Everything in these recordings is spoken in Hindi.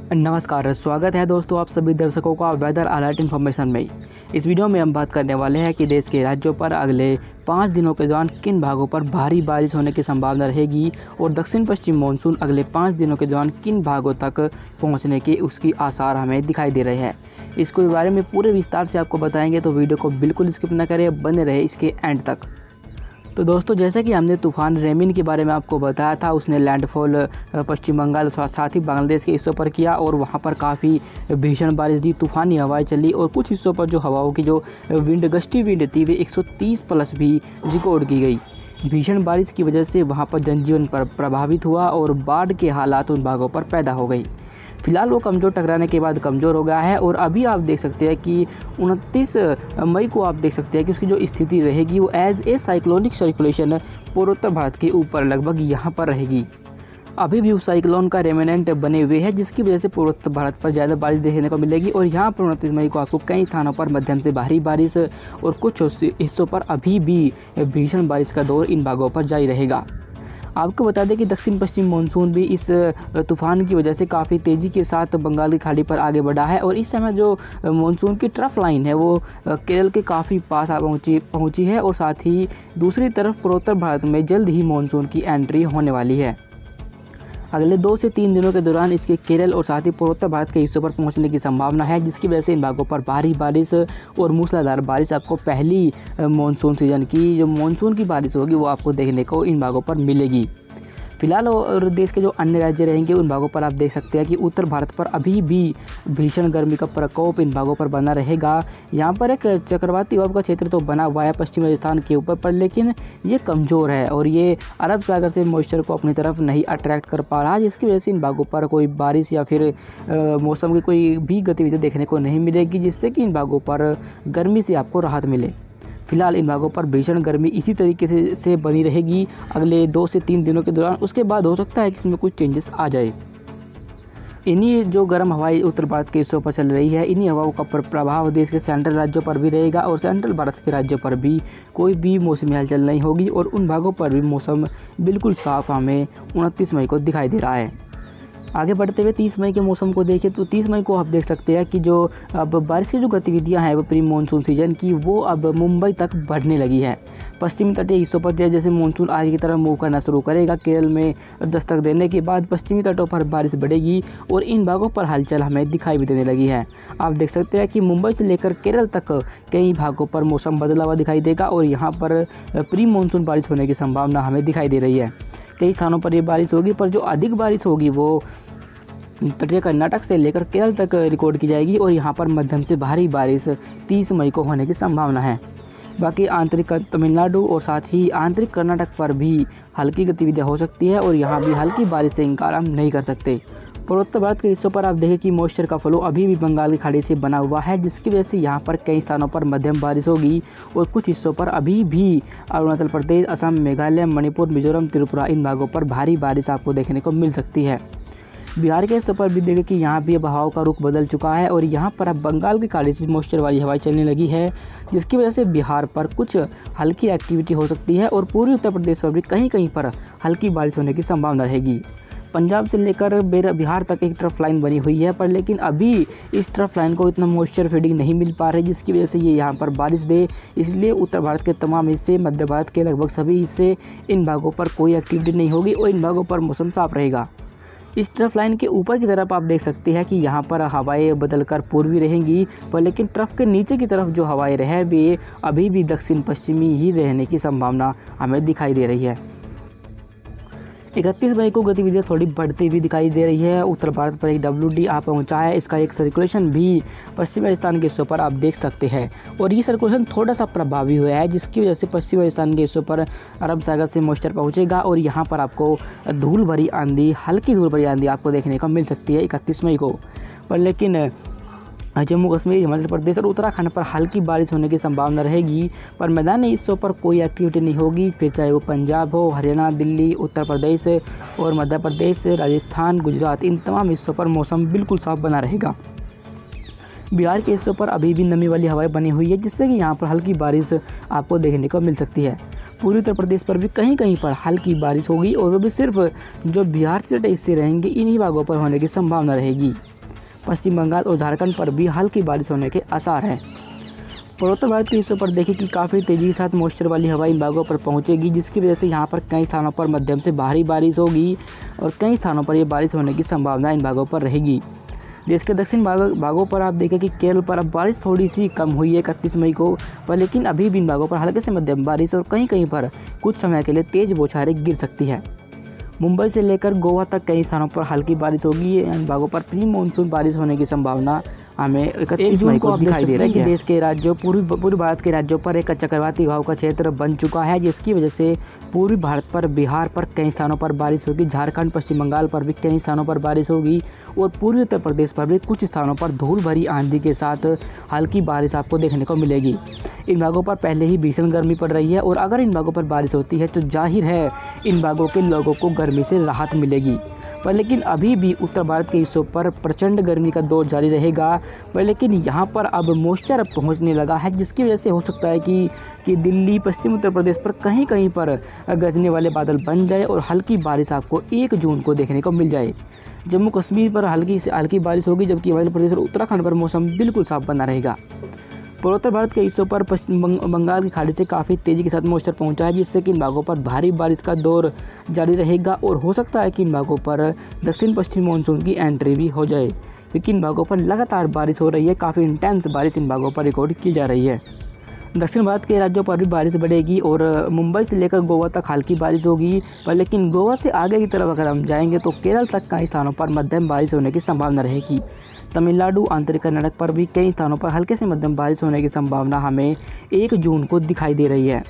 नमस्कार, स्वागत है दोस्तों आप सभी दर्शकों का वेदर अलर्ट इन्फॉर्मेशन में। इस वीडियो में हम बात करने वाले हैं कि देश के राज्यों पर अगले 5 दिनों के दौरान किन भागों पर भारी बारिश होने की संभावना रहेगी और दक्षिण पश्चिम मानसून अगले 5 दिनों के दौरान किन भागों तक पहुंचने के उसकी आसार हमें दिखाई दे रहे हैं। इसके बारे में पूरे विस्तार से आपको बताएंगे, तो वीडियो को बिल्कुल स्किप न करें, बने रहे इसके एंड तक। तो दोस्तों, जैसे कि हमने तूफ़ान रेमिन के बारे में आपको बताया था, उसने लैंडफॉल पश्चिम बंगाल साथ ही बांग्लादेश के हिस्सों पर किया और वहां पर काफ़ी भीषण बारिश दी, तूफ़ानी हवाएं चली और कुछ हिस्सों पर जो हवाओं की जो गस्टी विंड थी वे 130 प्लस भी रिकॉर्ड की गई। भीषण बारिश की वजह से वहाँ पर जनजीवन पर प्रभावित हुआ और बाढ़ के हालात उन भागों पर पैदा हो गई। फिलहाल वो कमज़ोर टकराने के बाद कमज़ोर हो गया है और अभी आप देख सकते हैं कि 29 मई को आप देख सकते हैं कि उसकी जो स्थिति रहेगी वो एज ए साइक्लोनिक सर्कुलेशन पूर्वोत्तर भारत के ऊपर लगभग यहाँ पर रहेगी। अभी भी उस साइक्लोन का रेमिनेंट बने हुए है, जिसकी वजह से पूर्वोत्तर भारत पर ज़्यादा बारिश देखने को मिलेगी और यहाँ पर 29 मई को आपको कई स्थानों पर मध्यम से भारी बारिश और कुछ हिस्सों पर अभी भी भीषण बारिश का दौर इन भागों पर जारी रहेगा। आपको बता दें कि दक्षिण पश्चिम मानसून भी इस तूफ़ान की वजह से काफ़ी तेज़ी के साथ बंगाल की खाड़ी पर आगे बढ़ा है और इस समय जो मानसून की ट्रफ लाइन है वो केरल के काफ़ी पास पहुंची है और साथ ही दूसरी तरफ पूर्वोत्तर भारत में जल्द ही मानसून की एंट्री होने वाली है। अगले 2 से 3 दिनों के दौरान इसके केरल और साथ ही पूर्वोत्तर भारत के हिस्सों पर पहुंचने की संभावना है, जिसकी वजह से इन भागों पर भारी बारिश और मूसलाधार बारिश आपको पहली मानसून सीजन की जो मानसून की बारिश होगी वो आपको देखने को इन भागों पर मिलेगी। फिलहाल और देश के जो अन्य राज्य रहेंगे उन भागों पर आप देख सकते हैं कि उत्तर भारत पर अभी भी भीषण गर्मी का प्रकोप इन भागों पर बना रहेगा। यहाँ पर एक चक्रवाती हवा का क्षेत्र तो बना हुआ है पश्चिमी राजस्थान के ऊपर पर, लेकिन ये कमज़ोर है और ये अरब सागर से मॉइस्चर को अपनी तरफ नहीं अट्रैक्ट कर पा रहा, जिसकी वजह से इन भागों पर कोई बारिश या फिर मौसम की कोई भी गतिविधि देखने को नहीं मिलेगी, जिससे कि इन भागों पर गर्मी से आपको राहत मिले। फिलहाल इन भागों पर भीषण गर्मी इसी तरीके से बनी रहेगी अगले 2 से 3 दिनों के दौरान। उसके बाद हो सकता है कि इसमें कुछ चेंजेस आ जाए। इन्हीं जो गर्म हवाएं उत्तर भारत के हिस्सों पर चल रही है, इन्हीं हवाओं का प्रभाव देश के सेंट्रल राज्यों पर भी रहेगा और सेंट्रल भारत के राज्यों पर भी कोई भी मौसमी हलचल नहीं होगी और उन भागों पर भी मौसम बिल्कुल साफ हमें 29 मई को दिखाई दे रहा है। आगे बढ़ते हुए 30 मई के मौसम को देखें तो 30 मई को आप देख सकते हैं कि जो अब बारिश की जो गतिविधियां हैं वो प्री मानसून सीजन की वो अब मुंबई तक बढ़ने लगी है। पश्चिमी तटीय हिस्सों पर जैसे मानसून आगे की तरफ मूव करना शुरू करेगा, केरल में दस्तक देने के बाद पश्चिमी तटों पर बारिश बढ़ेगी और इन भागों पर हलचल हमें दिखाई भी देने लगी है। आप देख सकते हैं कि मुंबई से लेकर केरल तक कई भागों पर मौसम बदला हुआ दिखाई देगा और यहाँ पर प्री मानसून बारिश होने की संभावना हमें दिखाई दे रही है। कई स्थानों पर ये बारिश होगी, पर जो अधिक बारिश होगी वो तटीय कर्नाटक से लेकर केरल तक रिकॉर्ड की जाएगी और यहाँ पर मध्यम से भारी बारिश 30 मई को होने की संभावना है। बाकी आंतरिक तमिलनाडु और साथ ही आंतरिक कर्नाटक पर भी हल्की गतिविधियाँ हो सकती है और यहाँ भी हल्की बारिश से इनकार हम नहीं कर सकते। पूर्वोत्तर भारत के हिस्सों पर आप देखें कि मॉइस्चर का फ्लो अभी भी बंगाल की खाड़ी से बना हुआ है, जिसकी वजह से यहाँ पर कई स्थानों पर मध्यम बारिश होगी और कुछ हिस्सों पर अभी भी अरुणाचल प्रदेश, असम, मेघालय, मणिपुर, मिजोरम, त्रिपुरा इन भागों पर भारी बारिश आपको देखने को मिल सकती है। बिहार के हिस्सों पर भी देखें कि यहाँ भी अब हवाओं का रुख बदल चुका है और यहाँ पर अब बंगाल की खाड़ी से मॉइस्चर वाली हवाएं चलने लगी है, जिसकी वजह से बिहार पर कुछ हल्की एक्टिविटी हो सकती है और पूर्वी उत्तर प्रदेश पर भी कहीं कहीं पर हल्की बारिश होने की संभावना रहेगी। पंजाब से लेकर बिहार तक एक ट्रफ लाइन बनी हुई है, पर लेकिन अभी इस ट्रफ लाइन को इतना मॉइस्चर फीडिंग नहीं मिल पा रही, जिसकी वजह से ये यहाँ पर बारिश दे। इसलिए उत्तर भारत के तमाम हिस्से, मध्य भारत के लगभग सभी हिस्से, इन भागों पर कोई एक्टिविटी नहीं होगी और इन भागों पर मौसम साफ रहेगा। इस ट्रफ लाइन के ऊपर की तरफ आप देख सकते हैं कि यहाँ पर हवाएं बदलकर पूर्वी रहेंगी, पर लेकिन ट्रफ के नीचे की तरफ जो हवाएं रहे वे अभी भी दक्षिण पश्चिमी ही रहने की संभावना हमें दिखाई दे रही है। 31 मई को गतिविधियाँ थोड़ी बढ़ती हुई दिखाई दे रही है। उत्तर भारत पर एक WD आ पहुँचा है, इसका एक सर्कुलेशन भी पश्चिमी राजस्थान के हिस्सों पर आप देख सकते हैं और ये सर्कुलेशन थोड़ा सा प्रभावी हुआ है, जिसकी वजह से पश्चिमी राजस्थान के हिस्सों पर अरब सागर से मॉइस्चर पहुँचेगा और यहाँ पर आपको धूल भरी आंधी, हल्की धूल भरी आंधी आपको देखने को मिल सकती है 31 मई को। पर लेकिन जम्मू कश्मीर, हिमाचल प्रदेश और उत्तराखंड पर हल्की बारिश होने की संभावना रहेगी, पर मैदानी हिस्सों पर कोई एक्टिविटी नहीं होगी, फिर चाहे वो पंजाब हो, हरियाणा, दिल्ली, उत्तर प्रदेश और मध्य प्रदेश, राजस्थान, गुजरात, इन तमाम हिस्सों पर मौसम बिल्कुल साफ बना रहेगा। बिहार के हिस्सों पर अभी भी नमी वाली हवाएं बनी हुई है, जिससे कि यहाँ पर हल्की बारिश आपको देखने को मिल सकती है। पूर्वी उत्तर प्रदेश पर भी कहीं कहीं पर हल्की बारिश होगी और वो भी सिर्फ जो बिहार से हिस्से रहेंगे इन्हीं भागों पर होने की संभावना रहेगी। पश्चिम बंगाल और झारखंड पर भी हल्की बारिश होने के आसार हैं। पूर्वोत्तर भारत के हिस्सों पर देखिए कि काफ़ी तेज़ी के साथ मॉइस्चर वाली हवा इन भागों पर पहुंचेगी, जिसकी वजह से यहाँ पर कई स्थानों पर मध्यम से भारी बारिश होगी और कई स्थानों पर ये बारिश होने की संभावना इन भागों पर रहेगी। देश के दक्षिण भागों पर आप देखें कि केरल पर अब बारिश थोड़ी सी कम हुई है 31 मई को, पर लेकिन अभी भी इन भागों पर हल्के से मध्यम बारिश और कहीं कहीं पर कुछ समय के लिए तेज़ बौछारें गिर सकती है। मुंबई से लेकर गोवा तक कई स्थानों पर हल्की बारिश होगी। इन भागों पर प्री मानसून बारिश होने की संभावना हमें 31 मई को दिखाई दे रही है। देश के राज्यों पूर्वी भारत के राज्यों पर एक चक्रवाती हवा का क्षेत्र बन चुका है, जिसकी वजह से पूर्वी भारत पर, बिहार पर कई स्थानों पर बारिश होगी। झारखंड, पश्चिम बंगाल पर भी कई स्थानों पर बारिश होगी और पूर्वी उत्तर प्रदेश पर भी कुछ स्थानों पर धूल भरी आंधी के साथ हल्की बारिश आपको देखने को मिलेगी। इन भागों पर पहले ही भीषण गर्मी पड़ रही है और अगर इन भागों पर बारिश होती है तो जाहिर है इन भागों के लोगों को गर्मी से राहत मिलेगी। पर लेकिन अभी भी उत्तर भारत के हिस्सों पर प्रचंड गर्मी का दौर जारी रहेगा। पर लेकिन यहाँ पर अब मॉइस्चर पहुँचने लगा है, जिसकी वजह से हो सकता है कि दिल्ली, पश्चिम उत्तर प्रदेश पर कहीं कहीं पर गरजने वाले बादल बन जाए और हल्की बारिश आपको 1 जून को देखने को मिल जाए। जम्मू कश्मीर पर हल्की से हल्की बारिश होगी, जबकि हिमाचल प्रदेश और उत्तराखंड पर मौसम बिल्कुल साफ बना रहेगा। पूर्वोत्तर भारत के हिस्सों पर पश्चिम बंगाल की खाड़ी से काफ़ी तेज़ी के साथ मॉइस्चर पहुंचा है, जिससे कि इन भागों पर भारी बारिश का दौर जारी रहेगा और हो सकता है कि इन भागों पर दक्षिण पश्चिम मानसून की एंट्री भी हो जाए, क्योंकि इन भागों पर लगातार बारिश हो रही है। काफ़ी इंटेंस बारिश इन भागों पर रिकॉर्ड की जा रही है। दक्षिण भारत के राज्यों पर भी बारिश बढ़ेगी और मुंबई से लेकर गोवा तक हल्की बारिश होगी। पर लेकिन गोवा से आगे की तरफ अगर हम जाएंगे तो केरल तक कई स्थानों पर मध्यम बारिश होने की संभावना रहेगी। तमिलनाडु, आंतरिक कर्नाटक पर भी कई स्थानों पर हल्के से मध्यम बारिश होने की संभावना हमें 1 जून को दिखाई दे रही है।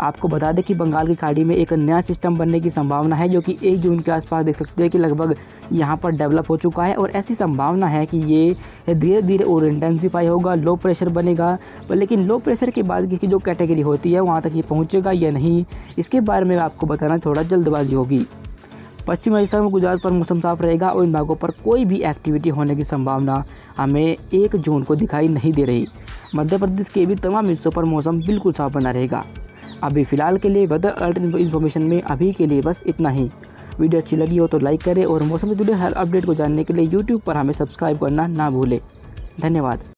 आपको बता दें कि बंगाल की खाड़ी में एक नया सिस्टम बनने की संभावना है, जो कि 1 जून के आसपास देख सकते हैं कि लगभग यहाँ पर डेवलप हो चुका है और ऐसी संभावना है कि ये धीरे धीरे और इंटेंसिफाई होगा, लो प्रेशर बनेगा। पर लेकिन लो प्रेशर के बाद की जो कैटेगरी होती है वहाँ तक ये पहुँचेगा या नहीं, इसके बारे में आपको बताना थोड़ा जल्दबाजी होगी। पश्चिम राजस्थान में गुजरात पर मौसम साफ रहेगा और इन भागों पर कोई भी एक्टिविटी होने की संभावना हमें 1 जून को दिखाई नहीं दे रही। मध्य प्रदेश के भी तमाम हिस्सों पर मौसम बिल्कुल साफ बना रहेगा। अभी फ़िलहाल के लिए वेदर अलर्ट इन्फॉर्मेशन में अभी के लिए बस इतना ही। वीडियो अच्छी लगी हो तो लाइक करें और मौसम से जुड़े हर अपडेट को जानने के लिए यूट्यूब पर हमें सब्सक्राइब करना ना भूलें। धन्यवाद।